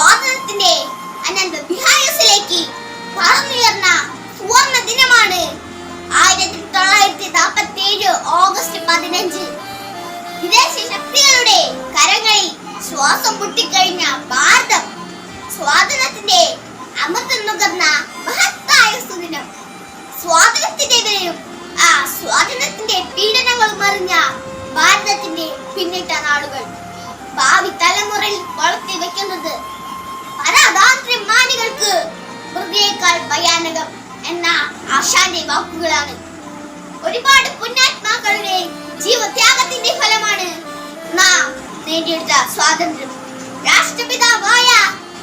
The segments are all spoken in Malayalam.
സ്വാതന്ത്ര്യത്തിന്റെ അനന്ത വിഹായസിലേക്ക് പറന്നുയർന്ന സുവർണ ദിനമാണ് 1947 ഓഗസ്റ്റ് 15. വിദേശ ശക്തികളുടെ കരങ്ങളിൽ ശ്വാസം മുട്ടിക്കഴിഞ്ഞ ഭാരതം സ്വാതന്ത്ര്യത്തിന്റെ അമൃതം നുകർന്ന മഹത്തായ സുദിനം. സ്വാതന്ത്ര്യത്തിന്റെ വിലയും ആ സ്വാതന്ത്ര്യത്തിന്റെ പീഡനങ്ങളും അറിഞ്ഞ ഭാരതത്തിന്റെ പിന്നിട്ട നാളുകൾ ഭാവി തലമുറയിൽ വളർത്തി വെക്കുന്നത് പരതാന്ത്രമാനികൾക്ക് മൃതിയേക്കാൾ ഭയാനകം എന്ന ആശാന്റെ വാക്കുകളാണ്. ഒരുപാട് പുണ്യാത്മാക്കളുടെ ജീവത്യാഗത്തിന്റെ ഫലമാണ് നാം നേടിയെടുത്ത സ്വാതന്ത്ര്യം. രാഷ്ട്രപിതാവായ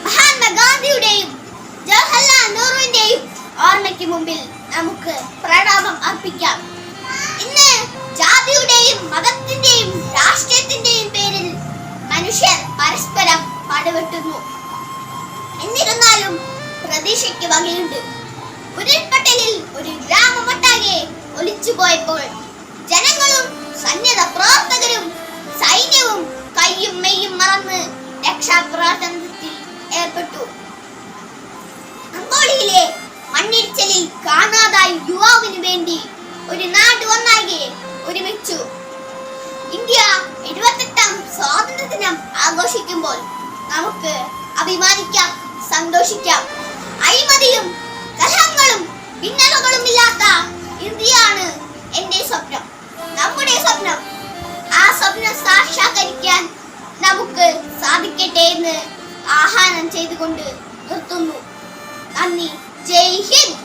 മഹാത്മാഗാന്ധിയുടെയും ജവഹർലാൽ നെഹ്റുവിന്റെയും ഓർമ്മയ്ക്ക് മുമ്പിൽ നമുക്ക് പ്രണാമം അർപ്പിക്കാം. ഇന്ന് ജാതിയുടെയും മതത്തിന്റെയും രാഷ്ട്രീയത്തിന്റെയും പേരിൽ മനുഷ്യർ പരസ്പരം പടവെട്ടുന്നു. എന്നിരുന്നാലും പ്രതീക്ഷയ്ക്ക് വകയുണ്ട്. ഉരുൾപൊട്ടലിൽ ഒരു ഗ്രാമമൊട്ടാകെ ഒലിച്ചുപോയപ്പോൾ ജനങ്ങളും സന്നദ്ധ പ്രവർത്തകരും സൈന്യവും കയ്യും മെയ്യും മറന്ന് രക്ഷാപ്രവർത്തനത്തിൽ ഏർപ്പെട്ടു. അങ്കോളയിലെ മണ്ണിടിച്ചിലിൽ കാണാതായ യുവാവിന് വേണ്ടി ഒരു നാട് ഒന്നാകെ ഒരുമിച്ചു. ഇന്ത്യ 78ാം സ്വാതന്ത്ര്യ ദിനം ആഘോഷിക്കുമ്പോൾ നമുക്ക് അഭിമാനിക്കാം, സന്തോഷിക്കാം. അഴിമതിയും കലഹങ്ങളും ഭിന്നതകളും ഇല്ലാത്ത ഇന്ത്യയാണ് എന്റെ സ്വപ്നം, നമ്മുടെ സ്വപ്നം. ആ സ്വപ്നം സാക്ഷാത്കരിക്കാൻ നമുക്ക് സാധിക്കട്ടെ എന്ന് ആഹ്വാനം ചെയ്തുകൊണ്ട് നിർത്തുന്നു. നന്ദി. ജയ് ഹിന്ദ്.